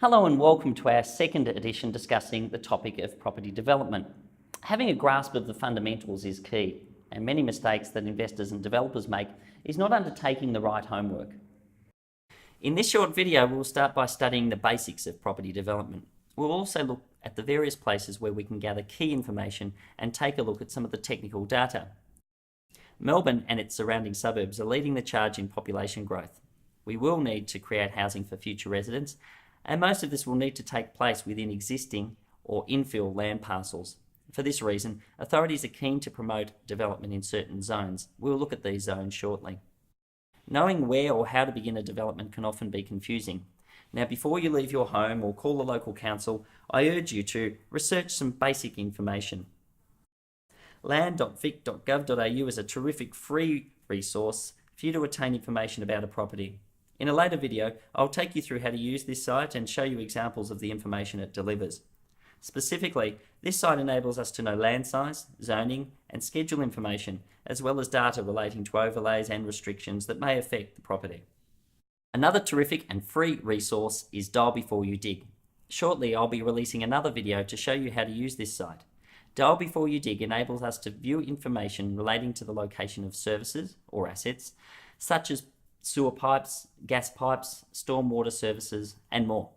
Hello and welcome to our second edition discussing the topic of property development. Having a grasp of the fundamentals is key, and many mistakes that investors and developers make is not undertaking the right homework. In this short video, we'll start by studying the basics of property development. We'll also look at the various places where we can gather key information and take a look at some of the technical data. Melbourne and its surrounding suburbs are leading the charge in population growth. We will need to create housing for future residents, and most of this will need to take place within existing or infill land parcels. For this reason, authorities are keen to promote development in certain zones. We'll look at these zones shortly. Knowing where or how to begin a development can often be confusing. Now, before you leave your home or call the local council, I urge you to research some basic information. land.vic.gov.au is a terrific free resource for you to obtain information about a property. In a later video, I'll take you through how to use this site and show you examples of the information it delivers. Specifically, this site enables us to know land size, zoning, and schedule information, as well as data relating to overlays and restrictions that may affect the property. Another terrific and free resource is Dial Before You Dig. Shortly, I'll be releasing another video to show you how to use this site. Dial Before You Dig enables us to view information relating to the location of services or assets, such as sewer pipes, gas pipes, stormwater services, and more.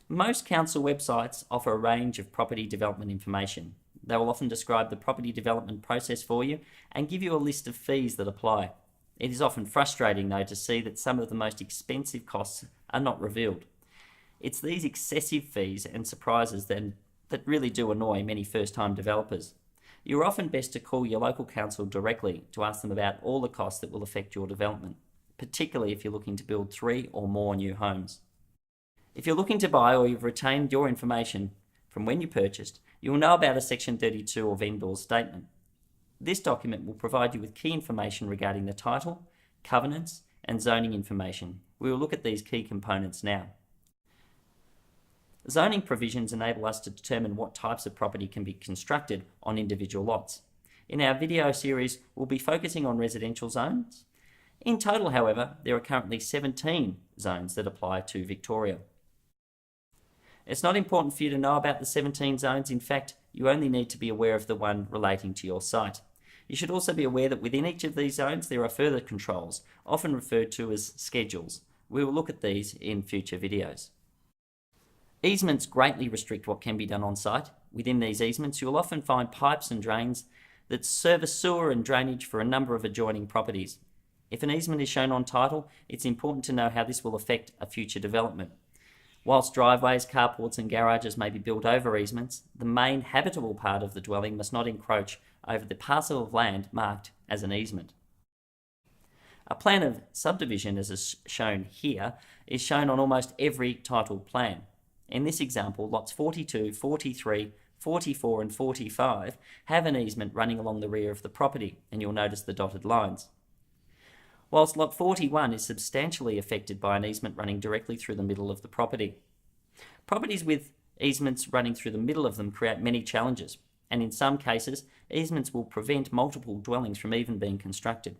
Most council websites offer a range of property development information. They will often describe the property development process for you and give you a list of fees that apply. It is often frustrating, though, to see that some of the most expensive costs are not revealed. It's these excessive fees and surprises that really do annoy many first-time developers. You're often best to call your local council directly to ask them about all the costs that will affect your development, particularly if you're looking to build 3 or more new homes. If you're looking to buy or you've retained your information from when you purchased, you will know about a Section 32 or vendor's statement. This document will provide you with key information regarding the title, covenants, and zoning information. We will look at these key components now. Zoning provisions enable us to determine what types of property can be constructed on individual lots. In our video series, we'll be focusing on residential zones. In total, however, there are currently 17 zones that apply to Victoria. It's not important for you to know about the 17 zones. In fact, you only need to be aware of the one relating to your site. You should also be aware that within each of these zones there are further controls, often referred to as schedules. We will look at these in future videos. Easements greatly restrict what can be done on site. Within these easements, you will often find pipes and drains that service sewer and drainage for a number of adjoining properties. If an easement is shown on title, it's important to know how this will affect a future development. Whilst driveways, carports and garages may be built over easements, the main habitable part of the dwelling must not encroach over the parcel of land marked as an easement. A plan of subdivision, as is shown here, is shown on almost every title plan. In this example, lots 42, 43, 44 and 45 have an easement running along the rear of the property, and you'll notice the dotted lines. Whilst lot 41 is substantially affected by an easement running directly through the middle of the property. Properties with easements running through the middle of them create many challenges, and in some cases, easements will prevent multiple dwellings from even being constructed.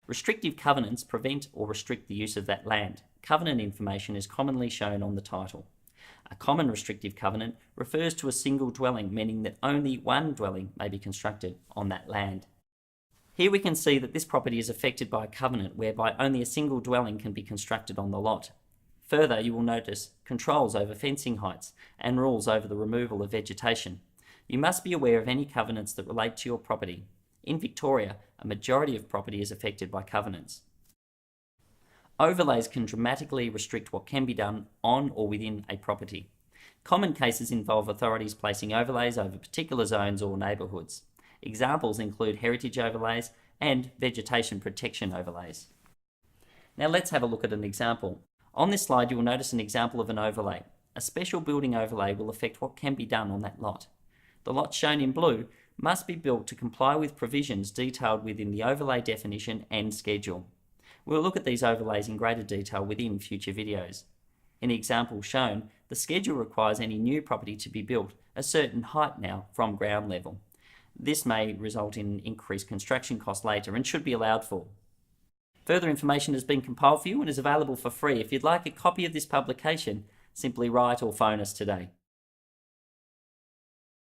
Restrictive covenants prevent or restrict the use of that land. Covenant information is commonly shown on the title. A common restrictive covenant refers to a single dwelling, meaning that only one dwelling may be constructed on that land. Here we can see that this property is affected by a covenant whereby only a single dwelling can be constructed on the lot. Further, you will notice controls over fencing heights and rules over the removal of vegetation. You must be aware of any covenants that relate to your property. In Victoria, a majority of property is affected by covenants. Overlays can dramatically restrict what can be done on or within a property. Common cases involve authorities placing overlays over particular zones or neighbourhoods. Examples include heritage overlays and vegetation protection overlays. Now let's have a look at an example. On this slide you will notice an example of an overlay. A special building overlay will affect what can be done on that lot. The lot shown in blue must be built to comply with provisions detailed within the overlay definition and schedule. We'll look at these overlays in greater detail within future videos. In the example shown, the schedule requires any new property to be built a certain height now from ground level. This may result in increased construction costs later and should be allowed for. Further information has been compiled for you and is available for free. If you'd like a copy of this publication, simply write or phone us today.